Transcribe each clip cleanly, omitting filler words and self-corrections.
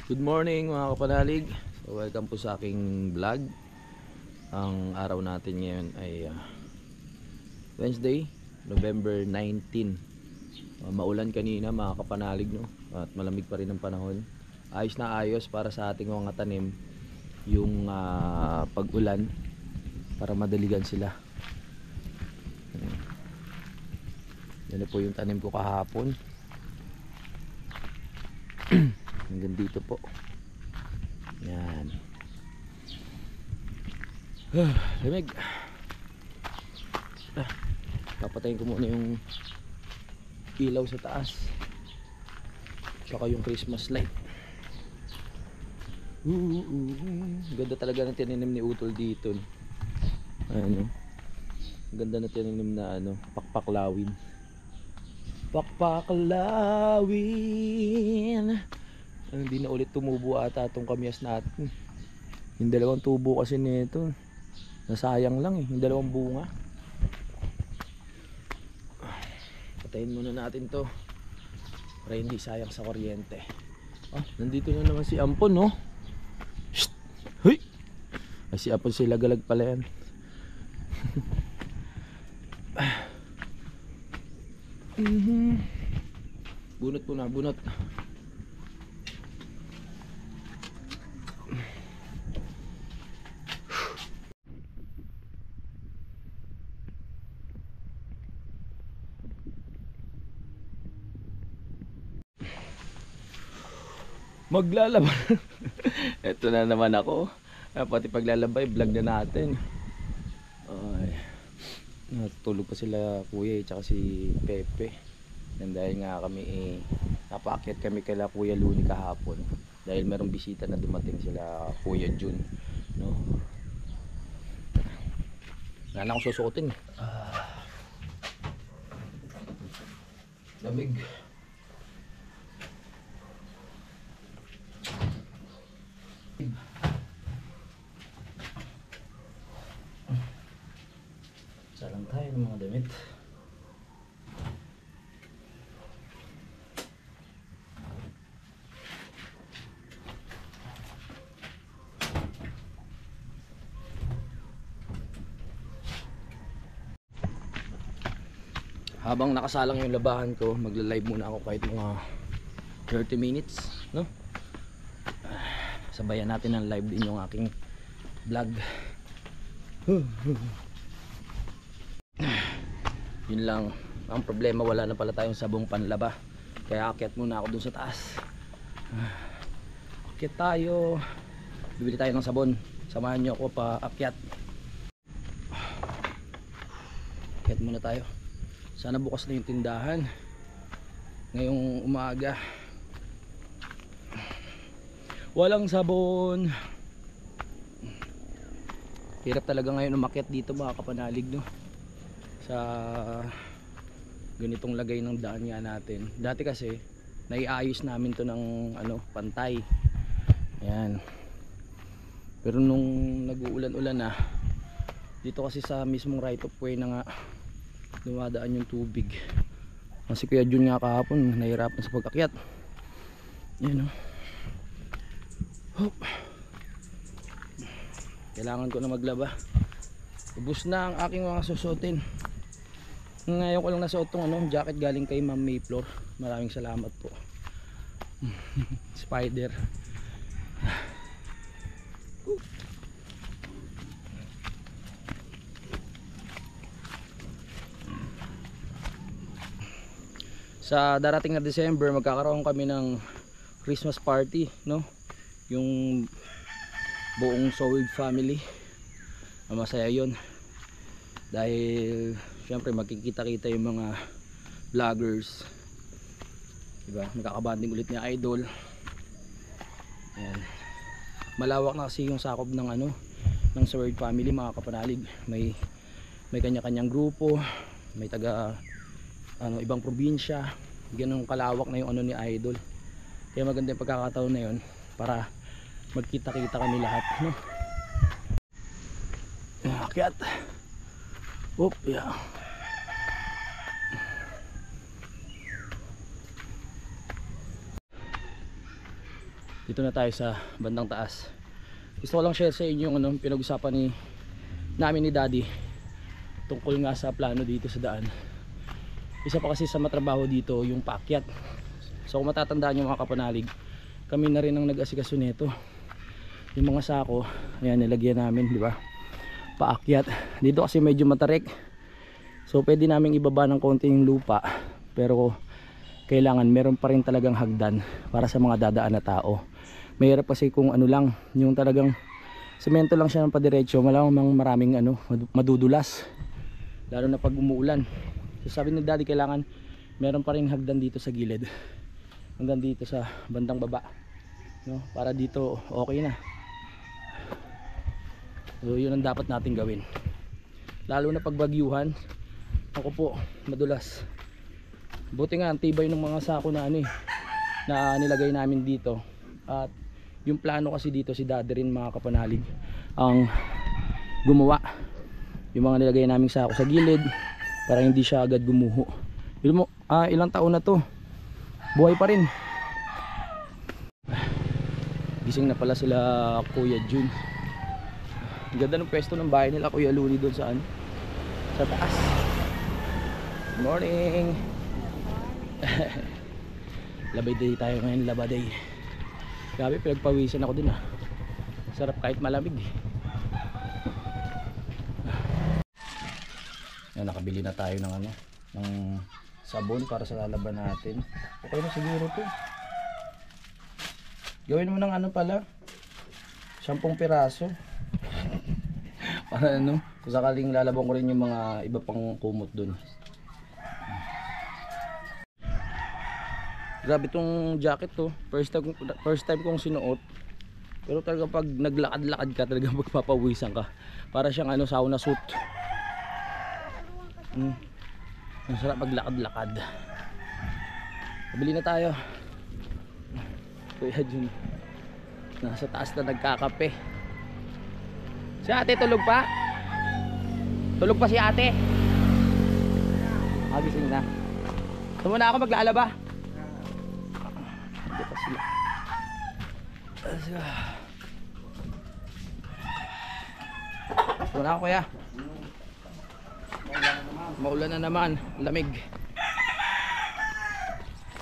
Good morning mga kapanalig. So welcome po sa aking vlog. Ang araw natin ngayon ay Wednesday, November 19. Maulan kanina mga kapanalig, no? At malamig pa rin ang panahon. Ayos na ayos para sa ating mga tanim yung pag-ulan para madaligan sila. Yan po yung tanim ko kahapon. Hanggang dito po. Yan. Lamig. Papatayin ko muna yung ilaw sa taas. Tsaka yung Christmas light. Ganda talaga ng tinanim ni Utol dito. Ano? Ganda na tinanim na pakpaklawin. Pakpaklawin. Hindi na ulit tumubo ata itong kamyas natin. Yung dalawang tubo kasi nito nasayang lang yung dalawang bunga. Patayin muna natin to para hindi sayang sa kuryente. Nandito na naman si Ampon, no? Shhh! Huy! Ay, si Ampon sila galag pala yan. Bunot po na, bunot. Maglalaba. Ito na naman ako. Pati paglalabay, vlog na natin. Natulog pa sila kuya at si Pepe. And dahil nga kami napaakyat kami kala Kuya Luni kahapon. Dahil merong bisita na dumating sila Kuya Jun, no? Wala na akong susuotin. Lamig. Salang tayo ng mga damit. Habang nakasalang yung labahan ko, magla-live muna ako kahit mga 30 minutes, no? Sabayan natin ng live din yung aking vlog. Yun lang ang problema, wala na pala tayong sabong panlaba. Kaya akyat muna ako dun sa taas. Akyat tayo. Bibili tayo ng sabon. Samahan nyo ako pa akyat. Akyat muna tayo. Sana bukas na yung tindahan ngayong umaga. Walang sabon. Hirap talaga ngayon umakyat dito mga kapanalig, no? Sa ganitong lagay ng daan nga natin. Dati kasi naiayos namin to ng pantay. Ayan. Pero nung nag-uulan-ulan na dito kasi sa mismong right of way na nga dumadaan yung tubig. Kasi Kuya Jun nga kahapon nahirapan sa pag-akyat. Yan, no? Hop. Kailangan ko na maglaba. Ubus na ang aking mga susuotin. Ngayon ko lang nasuot tong jacket galing kay Ma'am Mayfloor. Maraming salamat po. Spider. Sa darating na December magkakaroon kami ng Christmas party, no? Yung buong Sowild family. Masaya yun. Dahil syempre magkikita-kita yung mga vloggers. Diba? Magkakabanding ulit ni Idol. Ayan. Malawak na kasi yung sakop ng ng Sowild family mga kapanalig. May kanya-kanyang grupo, may taga ibang probinsya. Ganun kalawak na yung ni Idol. Kaya maganda yung pagkakataon na yun para magkita-kita kami lahat, no? Akyat. Oop, yeah. Dito na tayo sa bandang taas. Gusto ko lang share sa inyo yung pinag-usapan namin ni Daddy tungkol nga sa plano dito sa daan. Isa pa kasi sa matrabaho dito yung paakyat. So kung matatandaan yung mga kapanalig, kami na rin ang nag-asikaso nito. Yung mga sako, ayan, nilagyan namin, di ba? Paakyat. Dito kasi medyo matarik. So pwede naming ibaba ng konti yung lupa, pero kailangan meron pa rin talagang hagdan para sa mga dadaan na tao. Mahirap kasi kung ano lang, yung talagang semento lang siya ng padiretso, malamang maraming madudulas. Lalo na pag umuulan. So sabi ni Daddy, kailangan meron pa rin hagdan dito sa gilid. Hanggang dito sa bandang baba. No? Para dito okay na. So yun ang dapat natin gawin. Lalo na pag bagyuhan, ako po, madulas. Buti nga ang tibay ng mga sako na na nilagay namin dito. At yung plano kasi dito, si Daddy rin mga kapanalig ang gumawa. Yung mga nilagay naming sako sa gilid para hindi siya agad gumuho. Ilang taon na to, buhay pa rin. Gising na pala sila Kuya Jun. Ang ganda ng pwesto ng bahay nila Kuya Luni doon sa taas. Good morning. Labay day tayo ngayon, laba day. Grabe, pinagpawisan ako din Sarap kahit malamig. Yan, nakabili na tayo ng ng sabon para sa lalaban natin. Okay na siguro to. Gawin mo ng pala, 10 piraso. Para kung sakaling lalaban ko rin yung mga iba pang kumot dun. Grabe tong jacket to. First time kong sinuot. Pero talaga pag naglakad-lakad ka, talaga magpapawisan ka. Para siyang sauna suit. Masarap maglakad-lakad. Pabili na tayo. Kuya Jun, nasa taas na nagkakape. Si ate tulog pa? Tulog pa si ate? Gising na. Tumo na ako maglalaba. Hindi pa sila. Tumo na ako kuya. Maulan na naman. Lamig.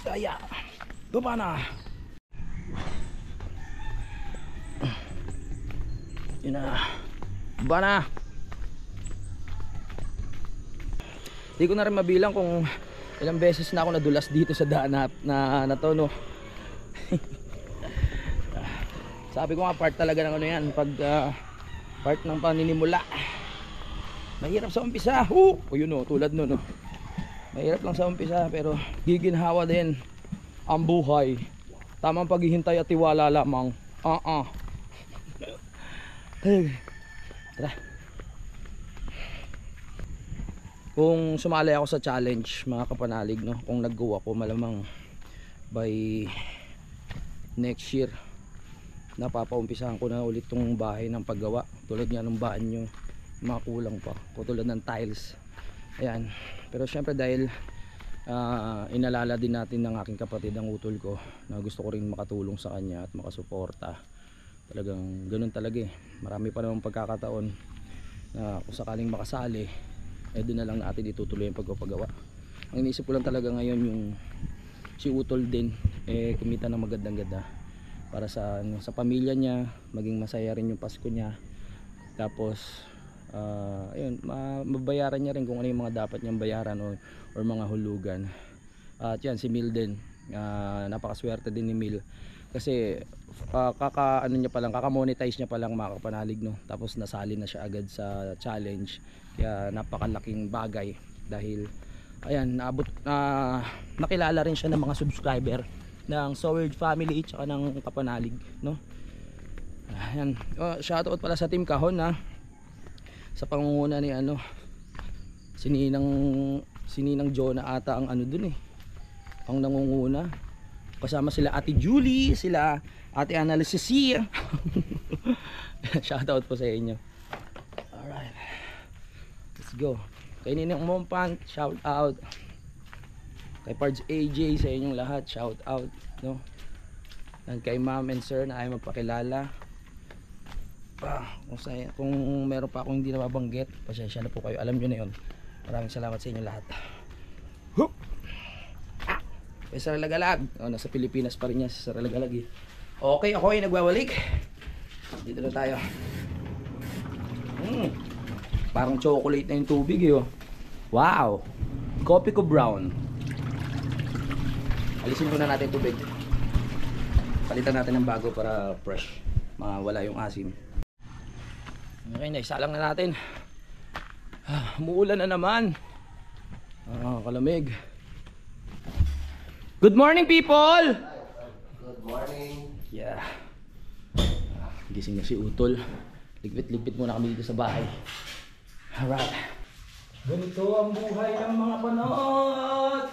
Kaya baba na. Yun na. Baba na. Hindi ko na rin mabilang kung ilang beses na ako nadulas dito sa daan na to, no. Sabi ko nga, part talaga ng yan, pag part ng paninimula. Mahirap sa umpisa. O yun tulad nun, mahirap lang sa umpisa, pero giginhawa din ang buhay. Tamang paghihintay at tiwala lamang. Tara. Kung sumali ako sa challenge mga kapanalig, kung nag-go ako, malamang by next year napapaumpisahan ko na ulit tong bahay ng paggawa. Tulad nga ng banyo, mga kulang pa, tulad ng tiles. Ayan. Pero syempre dahil inalala din natin ng aking kapatid, ang utol ko, na gusto ko rin makatulong sa kanya at makasuporta. Talagang ganun talaga Marami pa namang pagkakataon na kung sakaling makasali, doon na lang natin itutuloy ang pagpapagawa. Ang iniisip ko lang talaga ngayon yung si utol din kumita ng magandang-ganda para sa pamilya niya, maging masaya rin yung Pasko niya. Tapos ayun, mabayaran niya rin kung ano yung mga dapat niyang bayaran or mga hulugan. At yan, si Mil din, napakaswerte din ni Mil kasi kaka-monetize niya pa lang mga kapanalig, tapos nasali na siya agad sa challenge. Kaya napakalaking bagay dahil ayan, nakilala rin siya ng mga subscriber ng Soward family at saka ng kapanalig, ayan. Shoutout pala sa Team Kahon sa pangunguna ni Sininang Jonah ata ang dun ang nangunguna, kasama sila Ate Julie, sila Ate Analysis. Shoutout po sa inyo. Alright, let's go. Kay Ninang Mompan, shoutout. Kay Pards AJ, sa inyong lahat, shoutout, Yan kay ma'am and sir na ay magpakilala. Kung meron pa akong hindi nababanggit, pasensya na po kayo, alam nyo na yun. Maraming salamat sa inyo lahat. Sir Lagalag, nasa Pilipinas pa rin niya si Sir Lagalag eh. Okay, ako ay nagbabalik. Dito na tayo. Parang chocolate na yung tubig eh. Wow, coffee ko brown. Alisin muna natin tubig. Palitan natin ng bago para fresh, mawala yung asim. Okay, naisalang na natin. Umuulan na naman. Kalamig. Good morning, people! Good morning. Yeah. Gising na si Utol. Ligpit-ligpit muna kami dito sa bahay. Alright. Ganito ang buhay ng mga panot.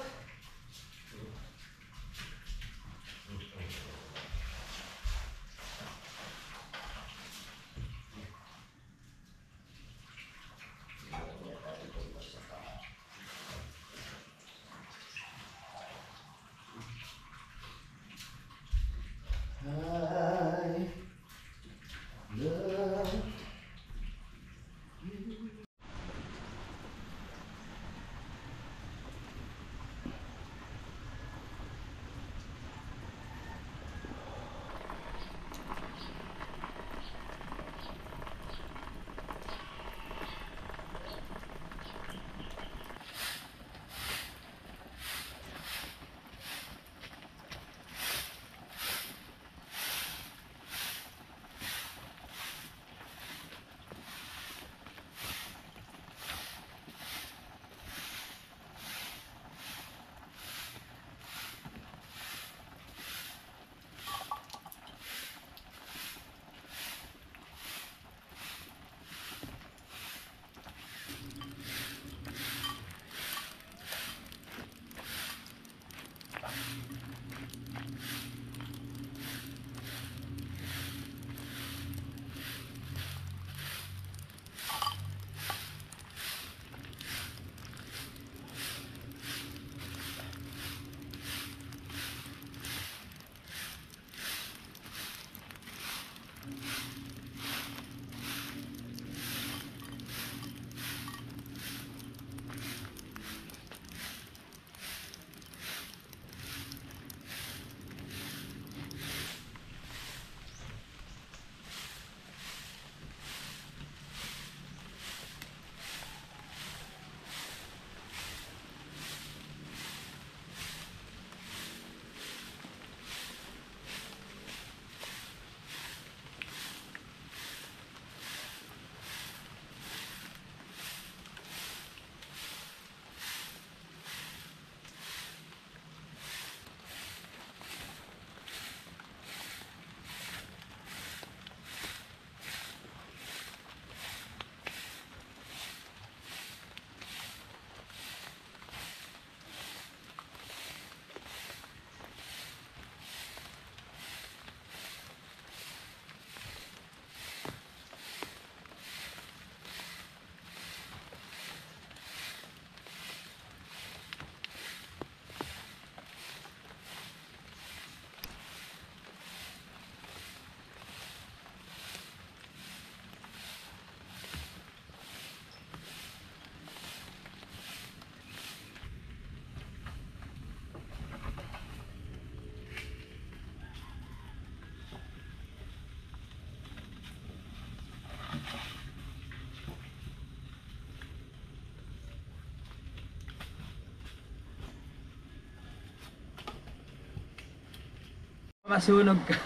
Masunog ka.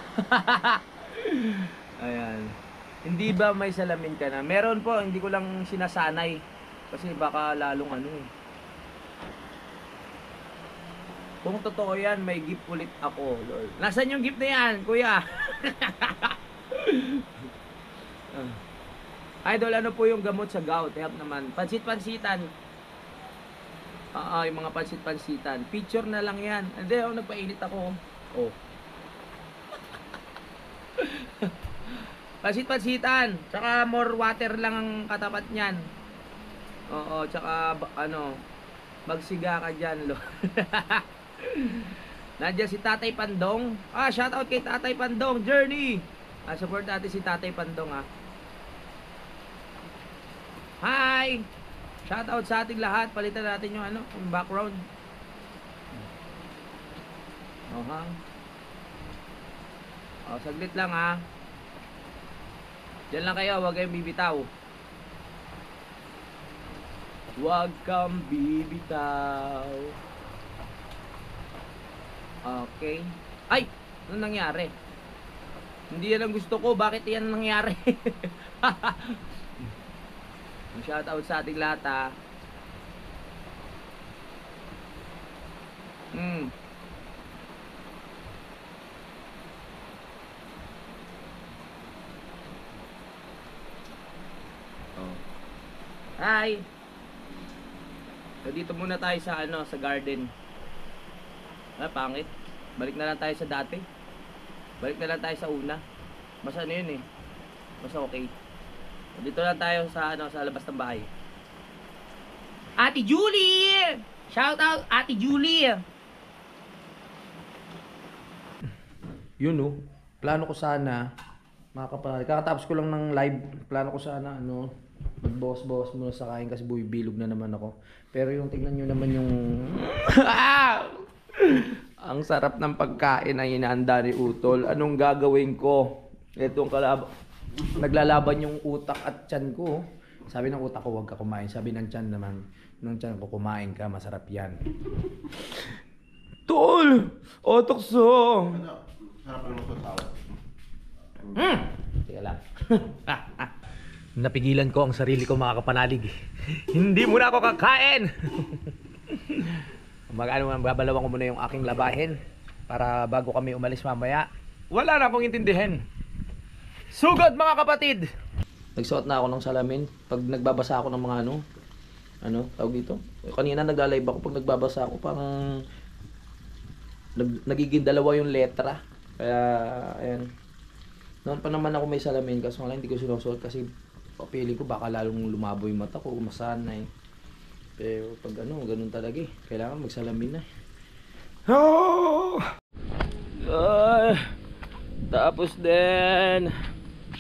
Ayan. Hindi ba may salamin ka na? Meron po, hindi ko lang sinasanay. Kasi baka lalong ano eh. Kung totoo yan, may gift ulit ako, Lord. Nasaan yung gift na yan, kuya? Idol, ano po yung gamot sa gout? Help naman. Pansit-pansitan. Yung mga pansit-pansitan. Picture na lang yan. Hindi, nagpainit ako. Oh. Pansit-pansitan. Tsaka more water lang ang katapat niyan. Oo, tsaka ano, magsiga ka dyan, Lord. Nandiyan si Tatay Pandong. Shoutout kay Tatay Pandong. Journey. Support natin si Tatay Pandong Hi! Shoutout sa ating lahat. Palitan natin yung yung background. Saglit lang Diyan lang kayo, huwag kayong bibitaw. Huwag kang bibitaw. Okay. Ay! Ano nangyari? Hindi yan ang gusto ko. Bakit yan ang nangyari? Shoutout sa ating lahat Hi. So dito muna tayo sa sa garden. Pangit. Balik na lang tayo sa dati. Balik na lang tayo sa una. Mas yun Mas okay. So, dito lang tayo sa sa labas ng bahay. Ate Julie! Shout out Ate Julie. Yun plano ko sana mga kapatid. Kakatapos ko lang ng live. Plano ko sana magbawas-bawas muna sa kain kasi bumibilog na naman ako. Pero yung tignan nyo naman yung ang sarap ng pagkain na inaanda ni Utol. Anong gagawin ko? Itong naglalaban yung utak at tiyan ko. Sabi ng utak ko, huwag ka kumain. Sabi ng tiyan naman, ng tiyan ko, kumain ka, masarap yan. Tol! Otokso! Sarap naman ito tao. Teka lang. Napigilan ko ang sarili ko mga kapanalig. Hindi muna ako kakain! Babalawan ko muna yung aking labahin para bago kami umalis mamaya. Wala na akong intindihin. Sugod mga kapatid! Nagsuot na ako ng salamin pag nagbabasa ako ng mga tawag dito. Kanina nagla-live ako pag nagbabasa ako parang nagiging dalawa yung letra. Kaya ayan. Noon pa naman ako may salamin kasi wala hindi ko sinusuot kasi papili ko baka lalong lumabo yung mata ko, masanay. Pero pag ganun talaga kailangan magsalamin na. Tapos din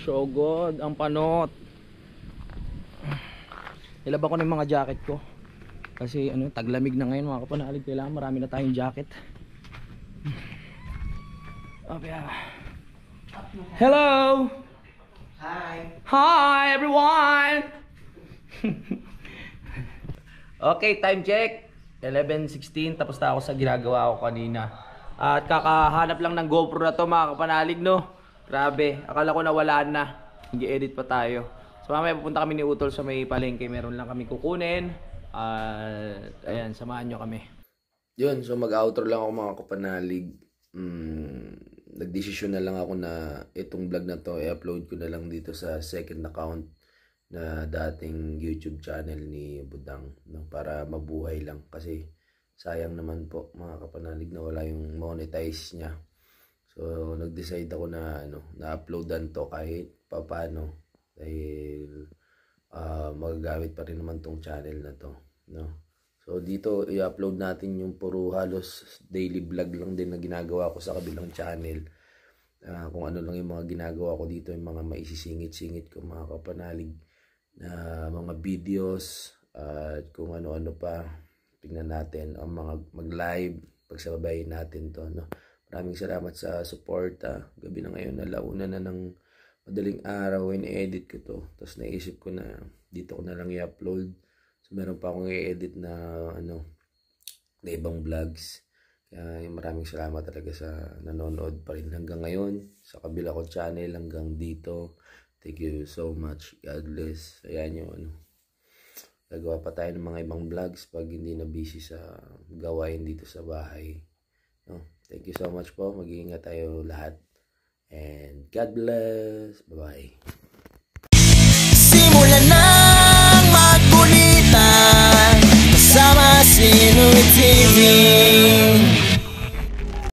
sugod ang panot. Nilaba ko na yung mga jacket ko kasi taglamig na ngayon mga kapanalig, kailangan marami na tayong jacket. Hello! Hi everyone! Okay, time check 11:16, tapos na ako sa ginagawa ko kanina. At kakahanap lang ng GoPro na to mga kapanalig Grabe, akala ko nawala na. Nag-edit pa tayo. So mamaya pupunta kami ni Utol sa may palengke. Meron lang kami kukunin. Ayan, samahan nyo kami. Yun, so mag-outro lang ako mga kapanalig. Nagdesisyon na lang ako na itong vlog na to i-upload ko na lang dito sa second account na dating YouTube channel ni Budang, para mabuhay lang kasi sayang naman po mga kapanalig na wala yung monetize niya. So nag-decide ako na na-uploadan to kahit papaano dahil magagamit pa rin naman tong channel na to, So dito i-upload natin yung puro halos daily vlog lang din na ginagawa ko sa kabilang channel. Kung ano lang yung mga ginagawa ko dito, yung mga maisisingit-singit ko mga kapanalig na mga videos at kung ano-ano pa. Tingnan natin ang mga mag-live pagsababayin natin to, Maraming salamat sa support. Gabi na ngayon, alauna na ng madaling araw, in-edit ko to. Tapos naisip ko na dito ko na lang i-upload. So meron pa akong i-edit na na ibang vlogs. Kaya maraming salamat talaga sa nanonood pa rin hanggang ngayon sa kabila ko channel hanggang dito. Thank you so much. God bless. Ayan yung gagawa pa tayo ng mga ibang vlogs pag hindi na busy sa gawain dito sa bahay. Thank you so much po. Mag-iingat tayo lahat. And God bless. Bye-bye. Simulan ng magbulitan kasama si Louie TV.